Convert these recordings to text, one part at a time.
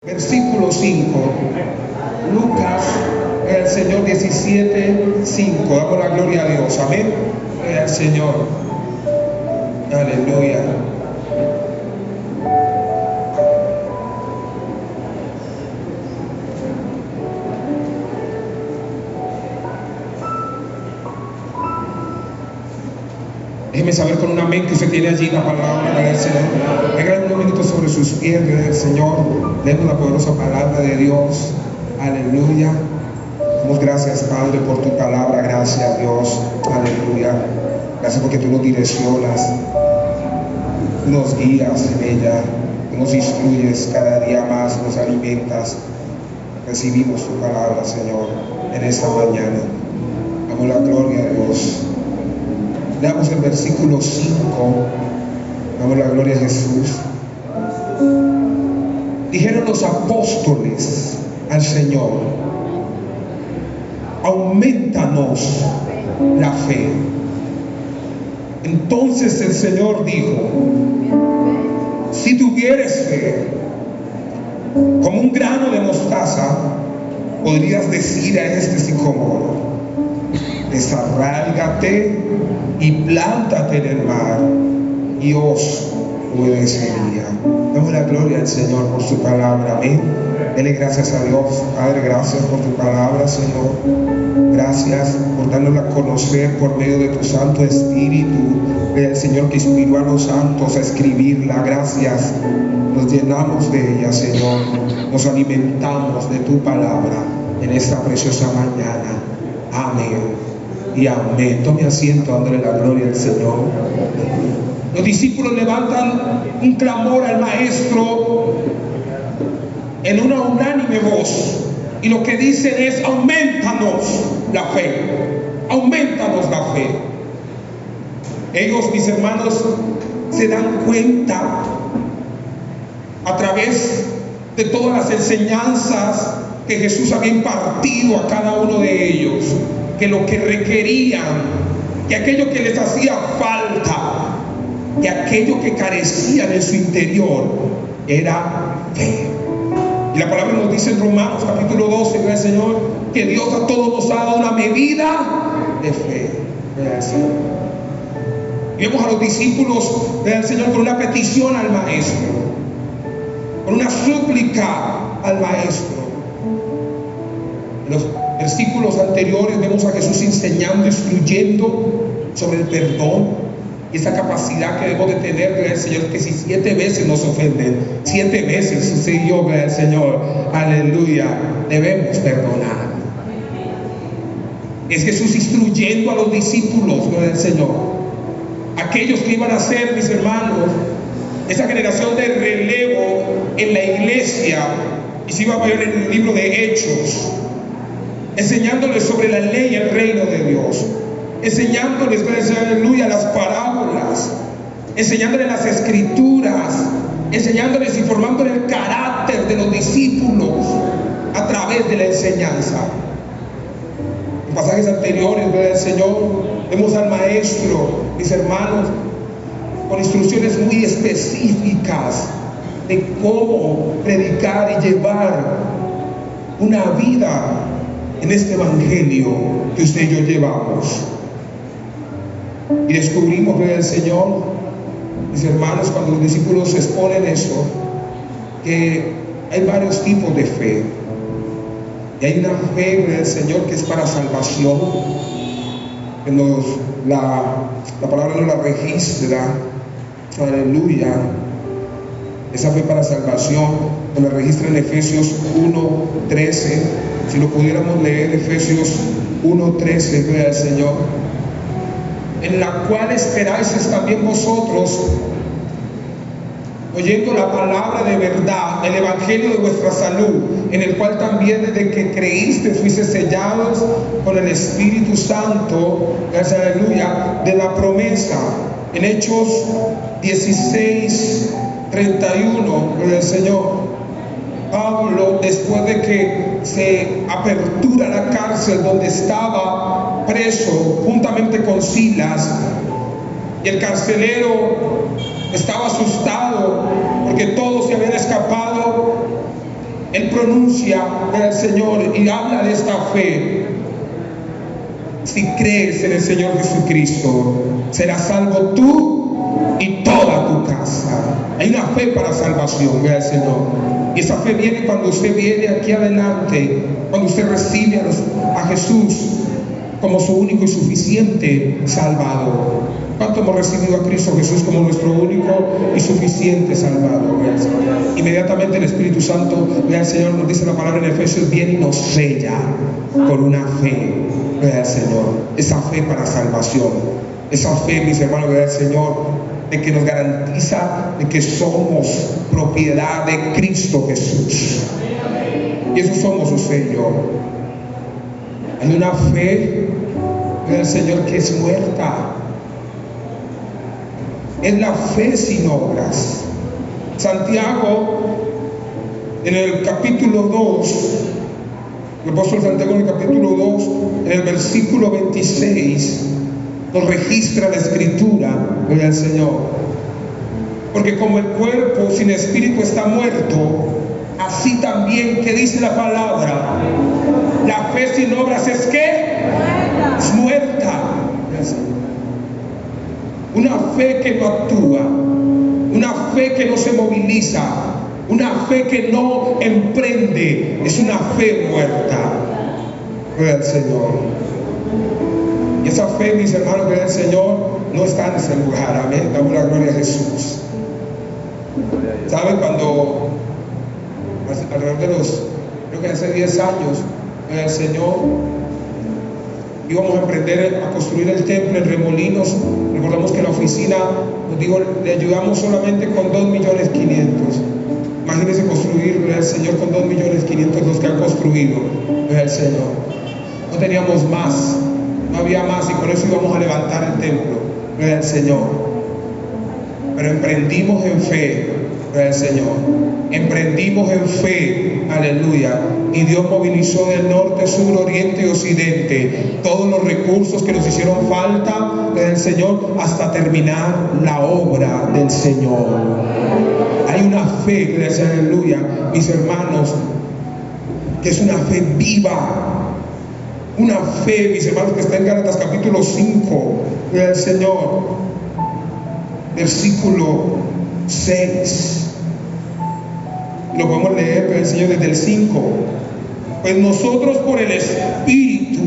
Versículo 5, Lucas, el Señor 17:5. Damos la gloria a Dios, amén. Gloria al Señor, aleluya. Déjeme saber con un amén que usted tiene allí la palabra del Señor. Venga unos minutos sobre sus pies del Señor. Demos la poderosa palabra de Dios. Aleluya. Damos gracias, Padre, por tu palabra. Gracias, Dios. Aleluya. Gracias porque tú nos direccionas, tú nos guías en ella, tú nos instruyes cada día más, nos alimentas. Recibimos tu palabra, Señor, en esta mañana. Damos la gloria a Dios. Leamos el versículo 5. Damos la gloria a Jesús. Dijeron los apóstoles al Señor: aumentanos la fe. Entonces el Señor dijo: si tuvieres fe como un grano de mostaza, podrías decir a este sicómoro: desarráigate y plántate en el mar, y os obedecería. Damos la gloria al Señor por su palabra, amén. Dele gracias a Dios. Padre, gracias por tu palabra, Señor. Gracias por darnos a conocer por medio de tu Santo Espíritu, el Señor que inspiró a los santos a escribirla. Gracias. Nos llenamos de ella, Señor. Nos alimentamos de tu palabra en esta preciosa mañana. Amén y amén. Tome asiento, dándole la gloria al Señor. Los discípulos levantan un clamor al Maestro en una unánime voz, y lo que dicen es: aumentanos la fe, aumentanos la fe. Ellos, mis hermanos, se dan cuenta a través de todas las enseñanzas que Jesús había impartido a cada uno de ellos, que lo que requerían, que aquello que les hacía falta, que aquello que carecían en su interior era fe. Y la palabra nos dice en Romanos capítulo 12, ¿verdad, Señor? Que Dios a todos nos ha dado una medida de fe, ¿verdad, Señor? Y vemos a los discípulos del Señor con una petición al Maestro, con una súplica al Maestro. En los versículos anteriores vemos a Jesús enseñando, instruyendo sobre el perdón y esa capacidad que debemos de tener, ¿verdad, Señor? Que si 7 veces nos ofenden, 7 veces usted y yo, ¿verdad, Señor? Aleluya, debemos perdonar. Es Jesús instruyendo a los discípulos, ¿verdad, Señor? Aquellos que iban a ser, mis hermanos, esa generación de relevo en la iglesia. Y si iba a ver en el libro de Hechos, enseñándoles sobre la ley y el reino de Dios, enseñándoles, aleluya, las parábolas, enseñándoles las escrituras, enseñándoles y formándoles el carácter de los discípulos a través de la enseñanza. En pasajes anteriores, ¿verdad, Señor? Vemos al Maestro, mis hermanos, con instrucciones muy específicas de cómo predicar y llevar una vida en este evangelio que usted y yo llevamos. Y descubrimos, ¿verdad, el Señor, mis hermanos, cuando los discípulos exponen eso, que hay varios tipos de fe. Y hay una fe, ¿verdad, el Señor, que es para salvación. Que la palabra nos la registra, aleluya. Esa fe para salvación nos la registra en Efesios 1:13. Si lo pudiéramos leer, Efesios 1:13, gloria al Señor. En la cual esperáis también vosotros, oyendo la palabra de verdad, el evangelio de vuestra salud, en el cual también desde que creíste fuiste sellados con el Espíritu Santo, aleluya, de la promesa. En Hechos 16:31, gloria al Señor. Pablo, después de que se apertura la cárcel donde estaba preso juntamente con Silas, y el carcelero estaba asustado porque todos se habían escapado, Él pronuncia al Señor y habla de esta fe. Si crees en el Señor Jesucristo, serás salvo tú y toda tu casa. Hay una fe para salvación, vea el Señor. Y esa fe viene cuando usted viene aquí adelante, cuando usted recibe a Jesús como su único y suficiente Salvador. ¿Cuánto hemos recibido a Cristo Jesús como nuestro único y suficiente Salvador? Inmediatamente el Espíritu Santo, vea el Señor, nos dice la palabra en Efesios, viene y nos sella con una fe, vea el Señor, esa fe para salvación, esa fe, mis hermanos, vea el Señor, de que nos garantiza de que somos propiedad de Cristo Jesús. Y eso somos usted y yo. Hay una fe del Señor que es muerta. Es la fe sin obras. Santiago, en el capítulo 2, el apóstol Santiago en el capítulo 2, en el versículo 26, nos registra la escritura del Señor. Porque como el cuerpo sin espíritu está muerto, así también, ¿qué dice la palabra? La fe sin obras es ¿qué? Es muerta. Una fe que no actúa, una fe que no se moviliza, una fe que no emprende, es una fe muerta. Gloria al Señor. Y esa fe, mis hermanos, gloria al Señor, no está en ese lugar. Amén. Damos la gloria a Jesús. ¿Saben? Cuando alrededor de creo que hace 10 años, el Señor, íbamos a emprender a construir el templo en Remolinos. Recordamos que la oficina nos dijo, le ayudamos solamente con 2.500.000. Imagínense construir, el Señor, con 2.500.000 los que han construido, el Señor. No teníamos más, no había más, y con eso íbamos a levantar el templo, el Señor. Pero emprendimos en fe, el Señor. Emprendimos en fe, aleluya. Y Dios movilizó del norte, sur, oriente y occidente todos los recursos que nos hicieron falta del Señor hasta terminar la obra del Señor. Hay una fe, gracias, aleluya, mis hermanos, que es una fe viva. Una fe, mis hermanos, que está en Gálatas capítulo 5 del Señor, versículo 6. Lo podemos leer, pero el Señor, desde el 5. Pues nosotros por el Espíritu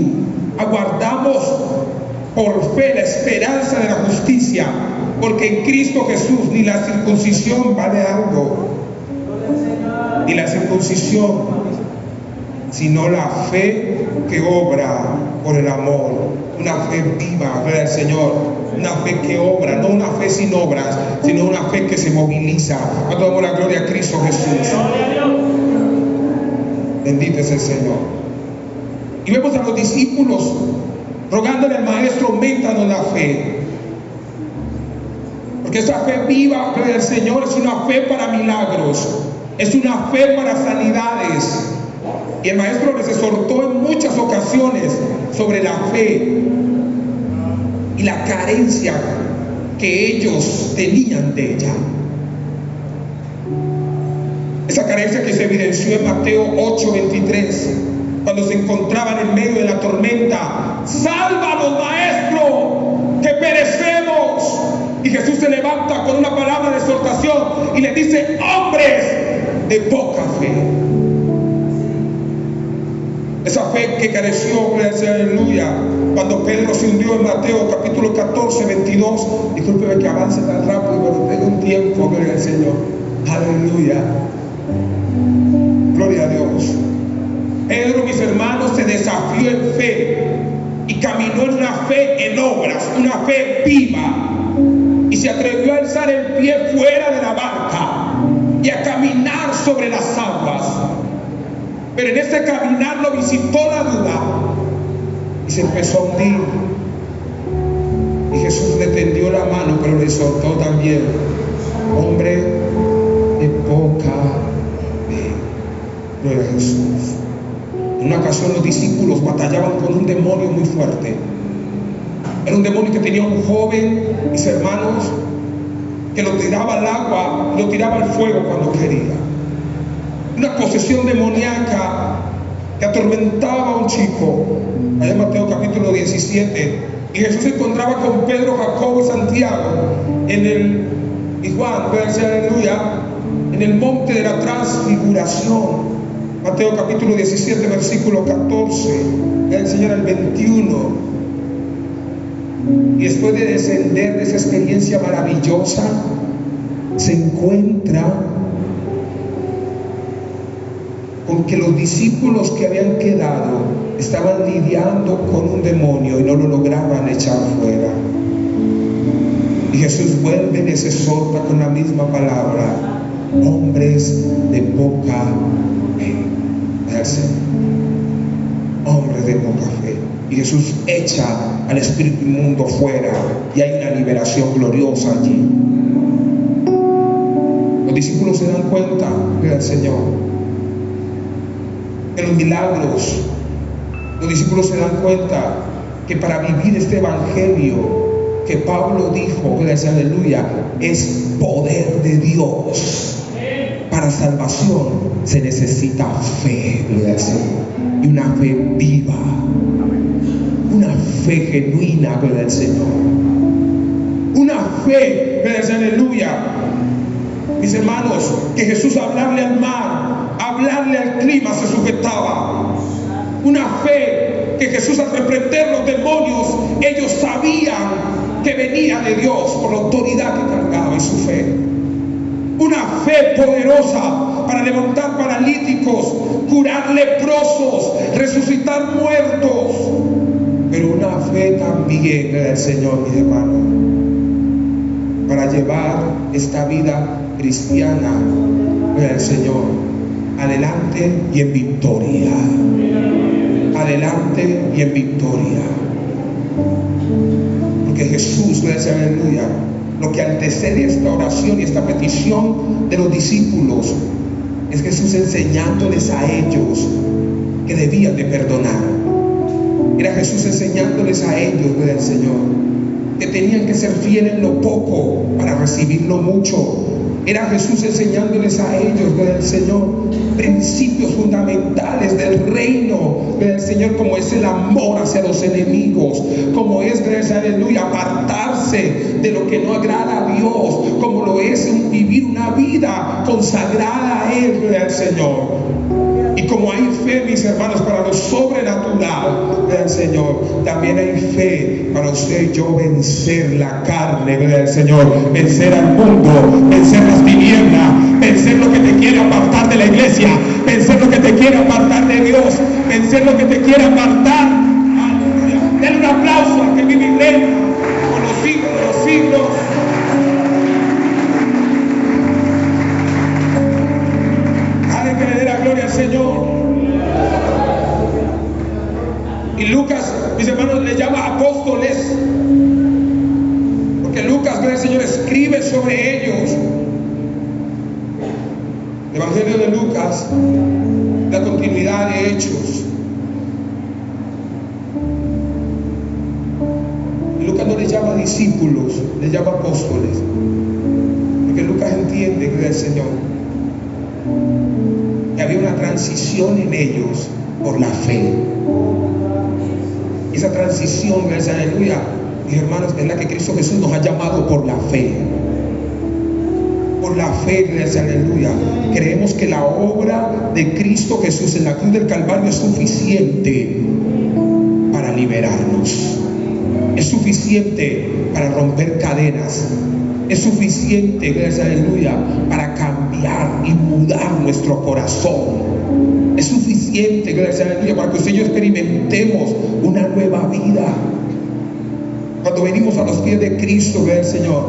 aguardamos por fe la esperanza de la justicia, porque en Cristo Jesús ni la circuncisión vale algo, ni la circuncisión, sino la fe que obra por el amor. Una fe viva, gloria al Señor. Una fe que obra, no una fe sin obras, sino una fe que se moviliza. A toda la gloria a Cristo Jesús. Bendito es el Señor. Y vemos a los discípulos rogándole al Maestro, aumentanos la fe. Porque esa fe viva, gloria al Señor, es una fe para milagros, es una fe para sanidades. Y el Maestro les exhortó en muchas ocasiones sobre la fe y la carencia que ellos tenían de ella. Esa carencia que se evidenció en Mateo 8:23, cuando se encontraban en medio de la tormenta. ¡Sálvanos, Maestro, que perecemos! Y Jesús se levanta con una palabra de exhortación y les dice: hombres de poca fe. Esa fe que careció, aleluya, cuando Pedro se hundió en Mateo capítulo 14:22. Discúlpeme que avance tan rápido, pero tengo un tiempo, gloria al Señor. Aleluya. Gloria a Dios. Pedro, mis hermanos, se desafió en fe y caminó en una fe en obras, una fe viva, y se atrevió a alzar el pie fuera de la barca y a caminar sobre las aguas. Pero en ese caminar lo visitó la duda y se empezó a hundir. Y Jesús le tendió la mano, pero le soltó también: hombre de poca fe. Gloria a Jesús. En una ocasión los discípulos batallaban con un demonio muy fuerte. Era un demonio que tenía un joven, mis hermanos, que lo tiraba al agua, lo tiraba al fuego cuando quería. una posesión demoníaca que atormentaba a un chico. Allá en Mateo capítulo 17. Y Jesús se encontraba con Pedro, Jacobo y Santiago y Juan, aleluya, en el monte de la transfiguración. Mateo capítulo 17, versículo 14, voy a enseñar el 21. Y después de descender de esa experiencia maravillosa, se encuentra con que los discípulos que habían quedado estaban lidiando con un demonio y no lo lograban echar fuera. Y Jesús vuelve y les exhorta con la misma palabra: hombres de poca fe. Hombres de poca fe. Y Jesús echa al espíritu inmundo fuera y hay una liberación gloriosa allí. Los discípulos se dan cuenta del Señor, en los milagros. Los discípulos se dan cuenta que para vivir este evangelio que Pablo dijo, aleluya, es poder de Dios. Para salvación se necesita fe, y una fe viva, una fe genuina, del Señor, una fe, aleluya. Mis hermanos, que Jesús hablarle al mar, hablarle al clima se sujetaba. Una fe que Jesús, al reprender los demonios, ellos sabían que venía de Dios por la autoridad que cargaba, y su fe. Una fe poderosa para levantar paralíticos, curar leprosos, resucitar muertos. Pero una fe también del Señor, mis hermanos, para llevar esta vida cristiana del Señor adelante y en victoria. Adelante y en victoria. Porque Jesús, aleluya, lo que antecede esta oración y esta petición de los discípulos es Jesús enseñándoles a ellos que debían de perdonar. Era Jesús enseñándoles a ellos del Señor que tenían que ser fieles en lo poco para recibir lo mucho. Era Jesús enseñándoles a ellos del Señor principios fundamentales del reino del Señor, como es el amor hacia los enemigos, como es, aleluya, apartarse de lo que no agrada a Dios, como lo es vivir una vida consagrada a Él, del Señor. Y como hay fe, mis hermanos, para lo sobrenatural del Señor, también hay fe para usted y yo vencer la carne del Señor, vencer al mundo, vencer las tinieblas, vencer lo que te quiere apartar de la iglesia, vencer lo que te quiere apartar de Dios, vencer lo que te quiere apartar. Aleluya. Denle un aplauso al que vive y reina por los siglos de los siglos. Que le dé la gloria al Señor. Y Lucas, mis hermanos, le llama apóstoles, porque Lucas, el Señor, escribe sobre ellos. El Evangelio de Lucas, la continuidad de Hechos. Y Lucas no les llama discípulos, les llama apóstoles, porque Lucas entiende que es el Señor, que había una transición en ellos por la fe. Esa transición, aleluya, mis hermanos, es la que Cristo Jesús nos ha llamado por la fe. Por la fe, aleluya. Creemos que la obra de Cristo Jesús en la cruz del Calvario es suficiente para liberarnos. Es suficiente para romper cadenas. Es suficiente, aleluya, para cambiar y mudar nuestro corazón. Es suficiente, aleluya, para que usted y yo experimentemos una nueva vida. Cuando venimos a los pies de Cristo, Señor,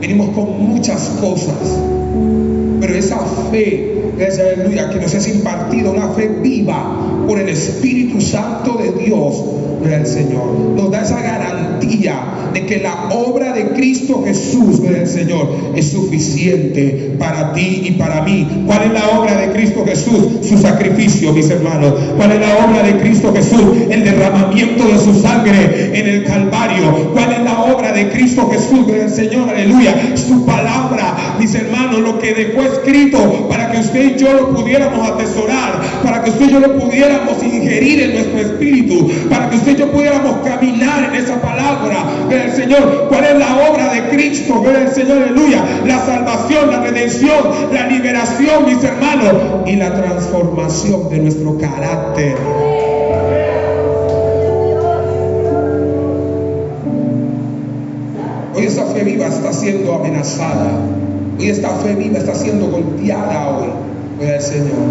venimos con muchas cosas, pero esa fe, aleluya, que nos es impartida, una fe viva por el Espíritu Santo de Dios, el Señor, nos da esa garantía de que la obra de Cristo Jesús, el Señor, es suficiente para ti y para mí. ¿Cuál es la obra de Cristo Jesús? Su sacrificio, mis hermanos. ¿Cuál es la obra de Cristo Jesús? El derramamiento de su sangre en el Calvario. ¿Cuál es la obra de Cristo Jesús, el Señor? Aleluya. Su palabra, mis hermanos, lo que dejó escrito para que que usted y yo lo pudiéramos atesorar, para que usted y yo lo pudiéramos ingerir en nuestro espíritu, para que usted y yo pudiéramos caminar en esa palabra del Señor. ¿Cuál es la obra de Cristo? Del Señor, aleluya. La salvación, la redención, la liberación, mis hermanos, y la transformación de nuestro carácter. Hoy esta fe viva está siendo amenazada. Hoy esta fe viva está siendo golpeada hoy por el Señor.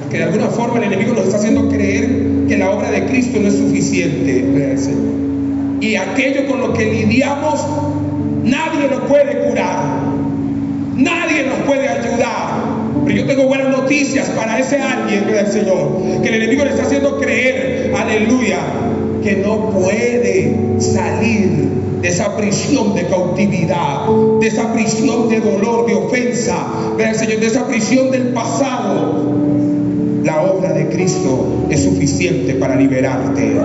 Porque de alguna forma el enemigo nos está haciendo creer que la obra de Cristo no es suficiente por el Señor. Y aquello con lo que lidiamos, nadie nos puede curar. Nadie nos puede ayudar. Pero yo tengo buenas noticias para ese alguien del Señor, que el enemigo le está haciendo creer, aleluya, que no puede salir de esa prisión de cautividad, de esa prisión de dolor, de ofensa, del Señor, de esa prisión del pasado. La obra de Cristo es suficiente para liberarte.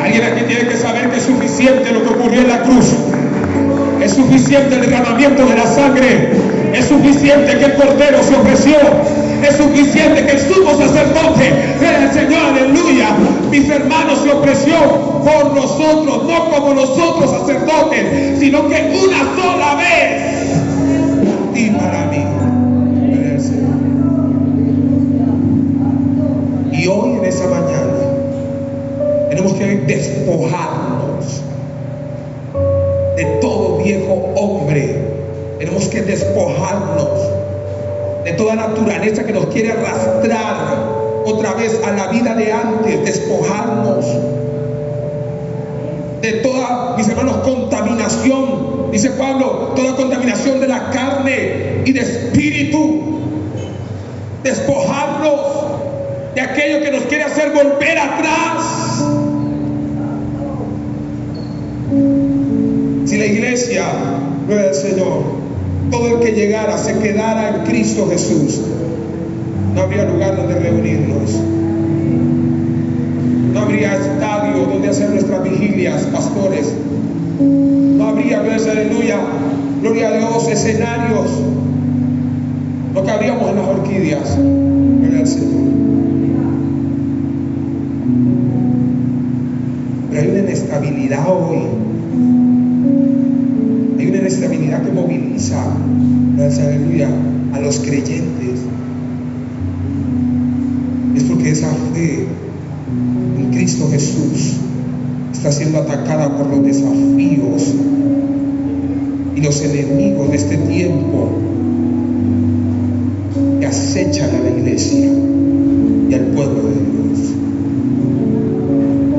Alguien aquí tiene que saber que es suficiente lo que ocurrió en la cruz. Es suficiente el derramamiento de la sangre. Es suficiente que el Cordero se ofreció. Es suficiente que el sumo sacerdote del Señor, aleluya, mis hermanos, se ofreció por nosotros, no como nosotros sacerdotes, sino que una sola vez y para mí. Y hoy en esa mañana tenemos que despojarnos de todo viejo hombre. Tenemos que despojarnos de toda naturaleza que nos quiere arrastrar otra vez a la vida de antes. Despojarnos de toda, mis hermanos, contaminación. Dice Pablo, toda contaminación de la carne y de espíritu. Despojarnos de aquello que nos quiere hacer volver atrás. Si la iglesia, gloria al Señor, todo el que llegara se quedara en Cristo Jesús, no habría lugar donde reunirnos, no habría estadio donde hacer nuestras vigilias, pastores, no habría, aleluya, gloria a Dios, escenarios, no cabríamos en las orquídeas, gloria al Señor. Pero hay una inestabilidad hoy. Hay una inestabilidad que moviliza, gracias, aleluya, a los creyentes. Es porque esa fe en Cristo Jesús está siendo atacada por los desafíos y los enemigos de este tiempo que acechan a la iglesia y al pueblo de Dios.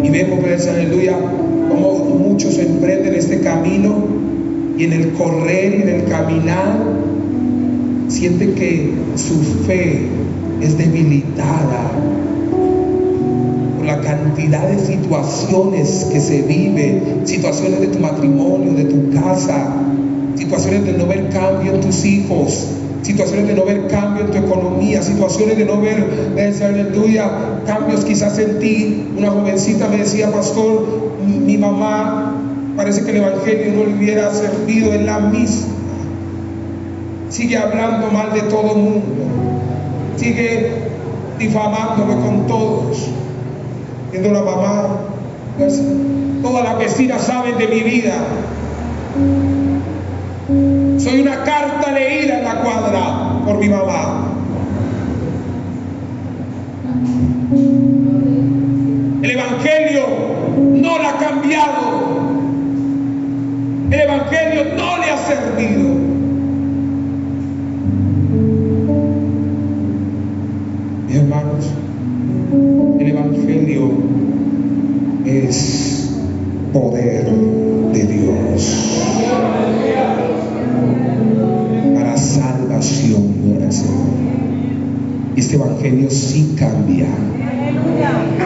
Y vemos, gracias, aleluya, cómo muchos emprenden este camino. Y en el correr y en el caminar siente que su fe es debilitada por la cantidad de situaciones que se vive, situaciones de tu matrimonio, de tu casa, situaciones de no ver cambio en tus hijos, situaciones de no ver cambio en tu economía, situaciones de no ver, aleluya, cambios quizás en ti. Una jovencita me decía, pastor, mi mamá, parece que el evangelio no le hubiera servido, en la misma. Sigue hablando mal de todo el mundo. Sigue difamándome con todos. Viendo la mamá, pues, todas las vecinas saben de mi vida. Soy una carta leída en la cuadra por mi mamá. El evangelio no la ha cambiado. El evangelio no le ha servido. Mis hermanos, el evangelio es poder de Dios para salvación, gloria al Señor. Y este evangelio sí cambia.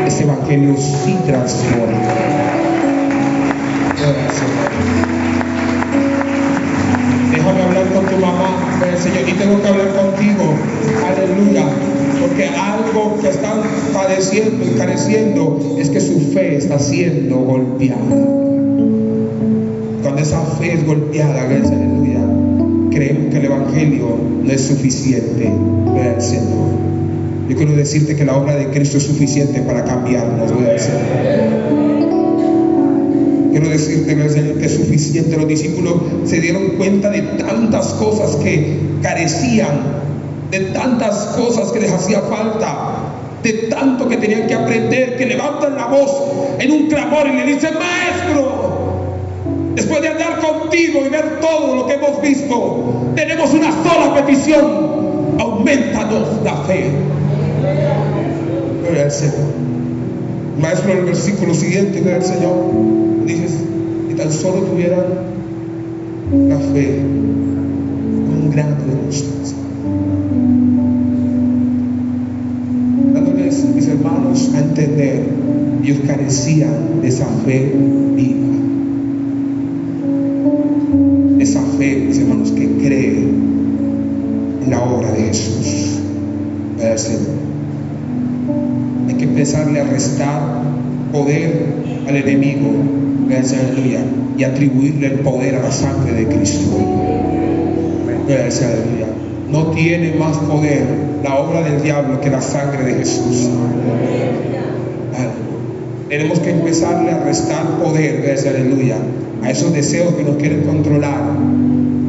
Este evangelio sí transforma. Gloria al Señor. Déjame hablar con tu mamá, Señor, y tengo que hablar contigo, aleluya, porque algo que están padeciendo y careciendo es que su fe está siendo golpeada. Cuando esa fe es golpeada, gracias, aleluya, creemos que el Evangelio no es suficiente. Gloria al Señor. Yo quiero decirte que la obra de Cristo es suficiente para cambiarnos. Gloria al Señor. Quiero decirte, gloria al Señor, que es suficiente. Los discípulos se dieron cuenta de tantas cosas que carecían, de tantas cosas que les hacía falta, de tanto que tenían que aprender, que levantan la voz en un clamor y le dicen: Maestro, después de andar contigo y ver todo lo que hemos visto, tenemos una sola petición: aumentanos la fe. Gloria al Señor. Maestro, en el versículo siguiente, gloria al Señor, dices: si tan solo tuvieran la fe como un grano de mostaza. Dándoles, mis hermanos, a entender, ellos carecían de esa fe viva. Esa fe, mis hermanos, que cree en la obra de Jesús. Gloria al Señor. Hay que empezarle a restar poder al enemigo, gracias, aleluya, y atribuirle el poder a la sangre de Cristo. Gracias, aleluya. No tiene más poder la obra del diablo que la sangre de Jesús. Tenemos que empezarle a restar poder, gracias, aleluya, a esos deseos que nos quieren controlar,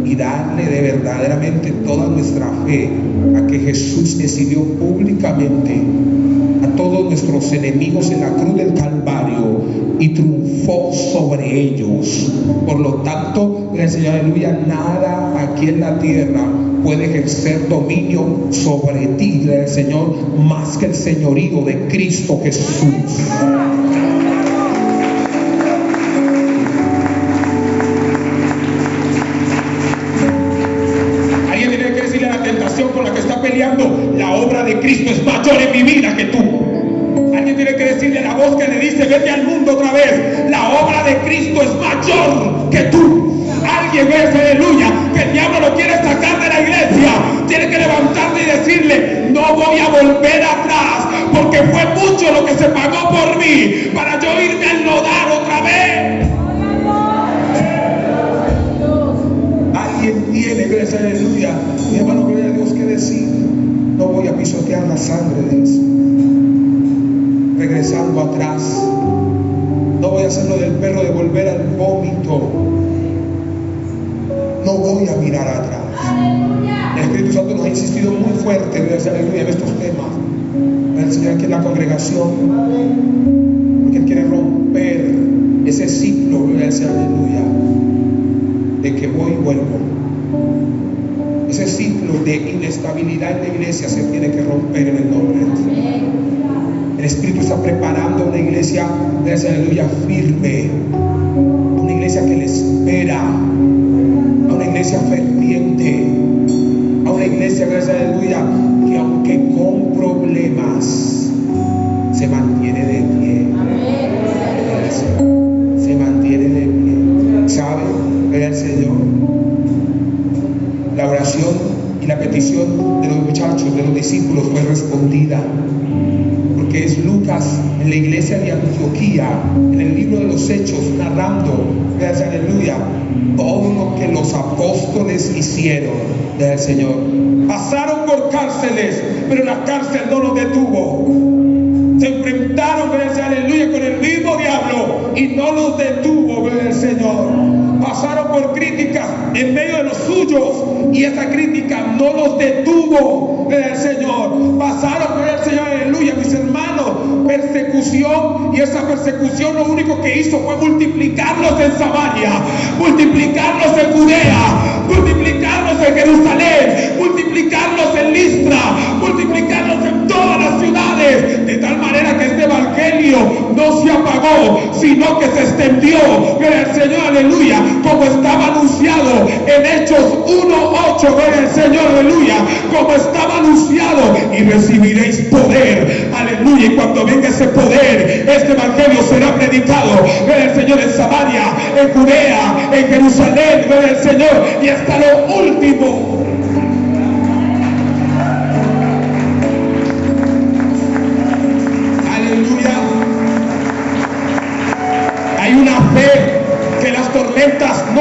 y darle de verdaderamente toda nuestra fe a que Jesús decidió públicamente a todos nuestros enemigos en la cruz del Calvario y triunfó sobre ellos. Por lo tanto, gracias, aleluya, nada aquí en la tierra puede ejercer dominio sobre ti, gracias, Señor, más que el señorío de Cristo Jesús. Con la que está peleando, la obra de Cristo es mayor en mi vida que tú. Alguien tiene que decirle a la voz que le dice: vete al mundo otra vez, la obra de Cristo es mayor que tú. Alguien, aleluya, que el diablo lo quiere sacar de la iglesia, tiene que levantarle y decirle: no voy a volver atrás, porque fue mucho lo que se pagó por mí para yo irme a enlodar otra vez. Alguien tiene, gracias, aleluya, mi hermano, gloria a Dios, que decir: no voy a pisotear la sangre de Jesús, regresando atrás. No voy a hacer lo del perro de volver al vómito. No voy a mirar atrás. El Espíritu Santo nos ha insistido muy fuerte, gracias, aleluya, en estos temas. El Señor aquí en la congregación, porque Él quiere romper ese ciclo, gracias, aleluya, de que voy y vuelvo. Ese ciclo de inestabilidad en la iglesia se tiene que romper en el nombre de Dios. El Espíritu está preparando una iglesia, gracias, aleluya, firme, una iglesia que le espera, a una iglesia ferviente, a una iglesia, gracias, aleluya, que aunque con problemas se mantiene de pie. Se mantiene de pie. ¿Sabe? Gloria al Señor. La oración y la petición de los muchachos, de los discípulos, fue respondida, porque es Lucas en la iglesia de Antioquía, en el libro de los Hechos, narrando, gracias, aleluya, todo lo que los apóstoles hicieron del Señor. Pasaron por cárceles, pero la cárcel no los detuvo. Se enfrentaron, gracias, aleluya, con el mismo diablo y no los detuvo, gloria al Señor. Pasaron por críticas en medio de los suyos y esa crítica no los detuvo, gloria al Señor. Pasaron, gloria al Señor, aleluya, mis hermanos, persecución, y esa persecución lo único que hizo fue multiplicarlos en Samaria, multiplicarlos en Judea, multiplicarlos en Jerusalén, multiplicarlos en Listra, multiplicarlos en todas las ciudades, de tal manera que este evangelio no se apagó, sino que se extendió, gloria al Señor, aleluya, como estaba anunciado en Hechos 1:8, gloria al Señor, aleluya, como estaba anunciado: y recibiréis poder, aleluya, y cuando venga ese poder, este evangelio será predicado, gloria al Señor, en Samaria, en Judea, en Jerusalén, gloria al Señor, y hasta lo último. Aleluya,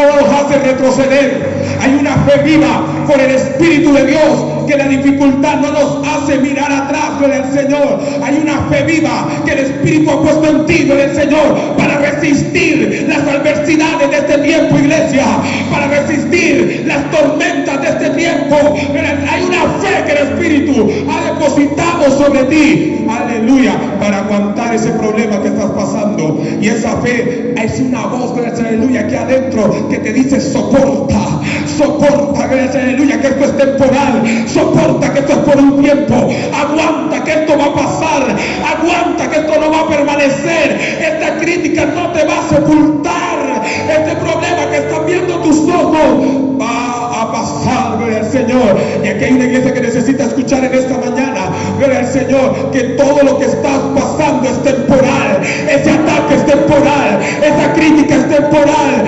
no los hace retroceder. Hay una fe viva por el Espíritu de Dios, que la dificultad no nos hace mirar atrás, gloria al Señor. Hay una fe viva que el Espíritu ha puesto en ti, gloria al Señor, para resistir las adversidades de este tiempo, iglesia, para resistir las tormentas de este tiempo. Hay una fe que el Espíritu ha depositado sobre ti, aleluya, para aguantar ese problema que estás pasando. Y esa fe es una voz, gracias, aleluya, que adentro que te dice: soporta, soporta, gracias, aleluya, que esto es temporal, soporta que esto es por un tiempo, aguanta que esto va a pasar, aguanta que esto no va a permanecer, esta crítica no te va a sepultar, este problema que están viendo tus ojos va a pasar, gloria al Señor. Y aquí hay una iglesia que necesita escuchar en esta mañana, gloria al Señor, que todo lo que estás pasando es temporal, ese ataque es temporal, esa crítica es temporal,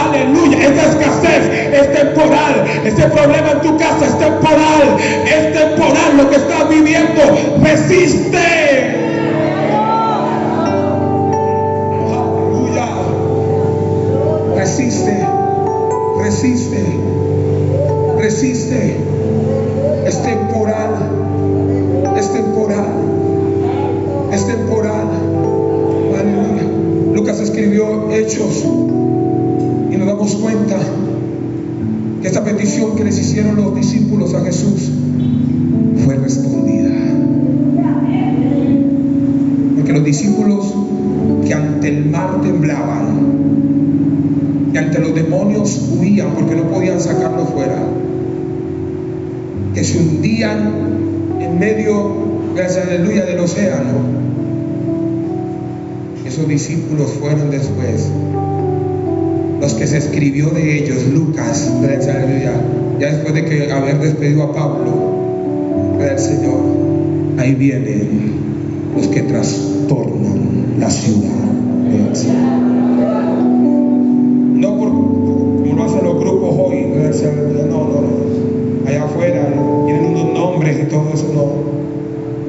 aleluya, esa escasez es temporal, ese problema en tu casa es temporal, lo que estás viviendo. Resiste, aleluya, resiste, resiste, resiste. Es temporal, es temporal, es temporal, aleluya. Lucas escribió Hechos y nos damos cuenta que esta petición que les hicieron los discípulos a Jesús fue respondida. Porque los discípulos, que ante el mar temblaban, que ante los demonios huían porque no podían sacarlos fuera, que se hundían en medio, gracias, aleluya, del océano, esos discípulos fueron después los que se escribió de ellos Lucas, gracias, aleluya, ya después de que haber despedido a Pablo, gracias, Señor, ahí vienen los que trastornan la ciudad, gracias. No como lo hacen los grupos hoy, gracias, aleluya, no, allá afuera tienen unos nombres y todo eso, no,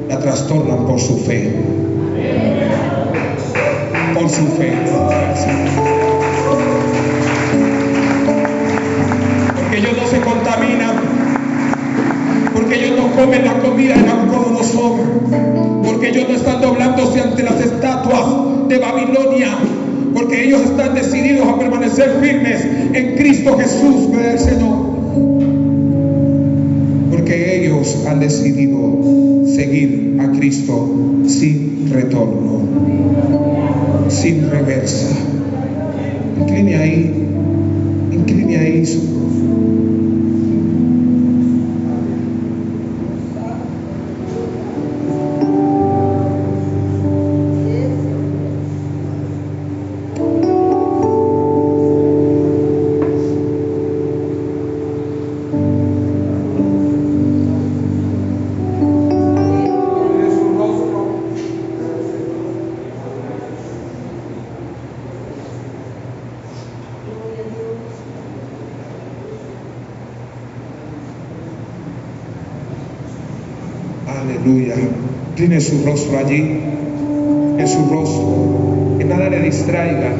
la trastornan por su fe, por su fe, porque ellos no se contaminan, porque ellos no comen la comida de Nabucodonosor, porque ellos no están doblándose ante las estatuas de Babilonia, porque ellos están decididos a permanecer firmes en Cristo Jesús, gloria al Señor, porque ellos han decidido seguir a Cristo sin retorno, sin reversa. Incline ahí su... Aleluya. Tiene su rostro allí, en su rostro, que nada le distraiga,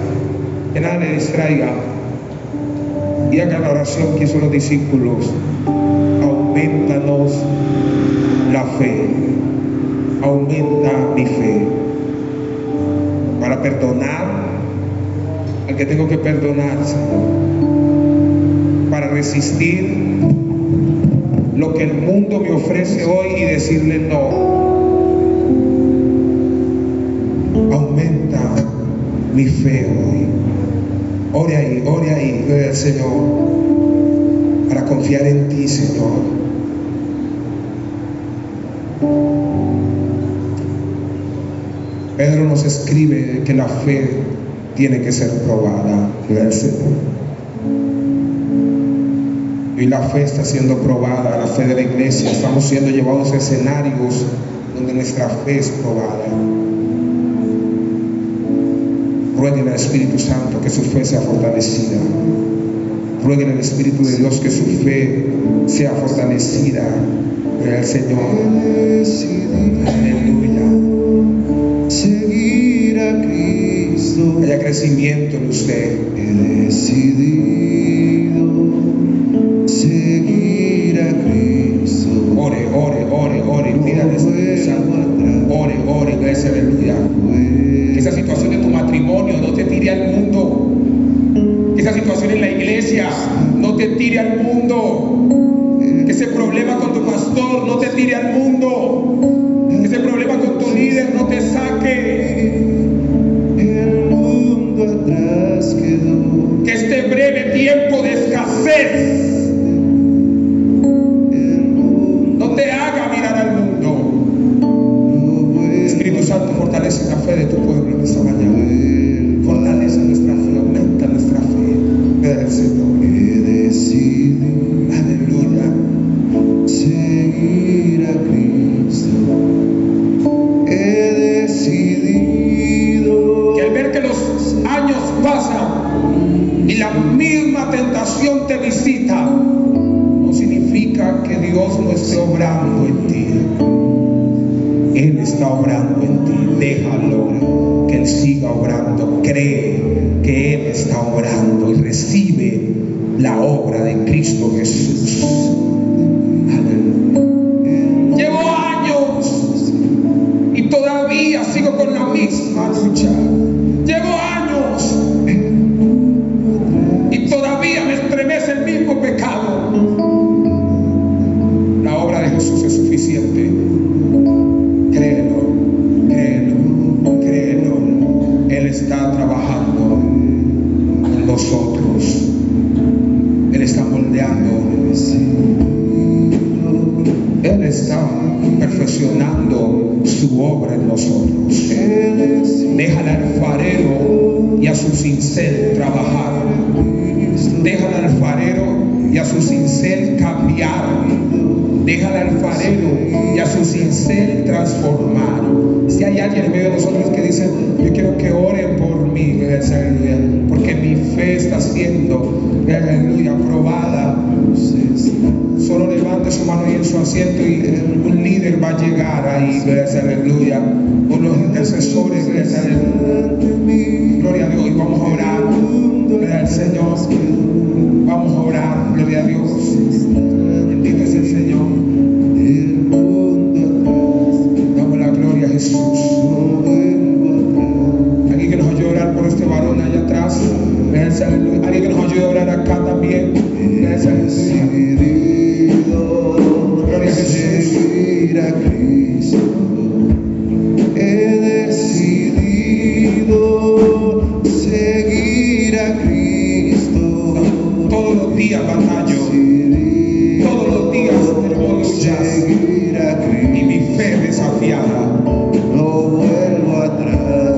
que nada le distraiga, y haga la oración que hizo los discípulos: aumentanos la fe, aumenta mi fe, para perdonar al que tengo que perdonar, Señor, para resistir lo que el mundo me ofrece hoy y decirle no. Aumenta mi fe hoy. Ore ahí, gloria al Señor, para confiar en ti, Señor. Pedro nos escribe que la fe tiene que ser probada, gloria al Señor. Y la fe está siendo probada, la fe de la iglesia. Estamos siendo llevados a escenarios donde nuestra fe es probada. Rueguen al Espíritu Santo que su fe sea fortalecida. Rueguen al Espíritu de Dios que su fe sea fortalecida. Gloria al Señor. Aleluya. Seguir a Cristo. Haya crecimiento en usted. He decidido no te tire al mundo. Que ese problema con tu pastor no te tire al mundo. Que ese problema con tu líder no te saque. El mundo atrás quedó. Que este breve tiempo de escasez no te haga mirar al mundo. Espíritu Santo, fortalece la fe de tu pueblo en esta mañana. Fortalece nuestra fe, aumenta nuestra fe. Del Señor. He decidido Aleluya. seguir a Cristo. He decidido Que al ver que los años pasan y la misma tentación te visita, no significa que Dios no esté obrando en ti. Él está obrando en ti. Déjalo que Él siga obrando. Cree que Él está obrando y recibe la obra de Cristo Jesús. Aleluya. Llevo años y todavía sigo con la misma lucha. Llevo años y todavía me estremece el mismo pecado. La obra de Jesús es suficiente. Créelo, créelo, créelo. Él está trabajando en nosotros. Él está moldeando. Él está perfeccionando su obra en nosotros. Déjale al alfarero y a su cincel trabajar. Déjale al alfarero y a su cincel cambiar. Déjale al alfarero y a su cincel transformar. Si hay alguien en medio de nosotros que dice: yo quiero que oren por mí, aleluya, porque mi fe está siendo, aleluya, probada. Solo levante su mano ahí en su asiento y un líder va a llegar ahí, aleluya. Por los intercesores, aleluya. Gloria a Dios. Y vamos a orar, gloria al Señor. Vamos a orar, gloria a Dios. Bendito es el Señor. Damos la gloria a Jesús. Alguien que nos ayude a orar por este varón allá atrás. Alguien que nos ayude a orar acá también. Gloria a Jesús. seguir a Cristo. He decidido seguir a Cristo. Todos los días batallo. Todos los días tenemos luchas. Seguir a Y Cristo. mi fe desafiada. No vuelvo atrás.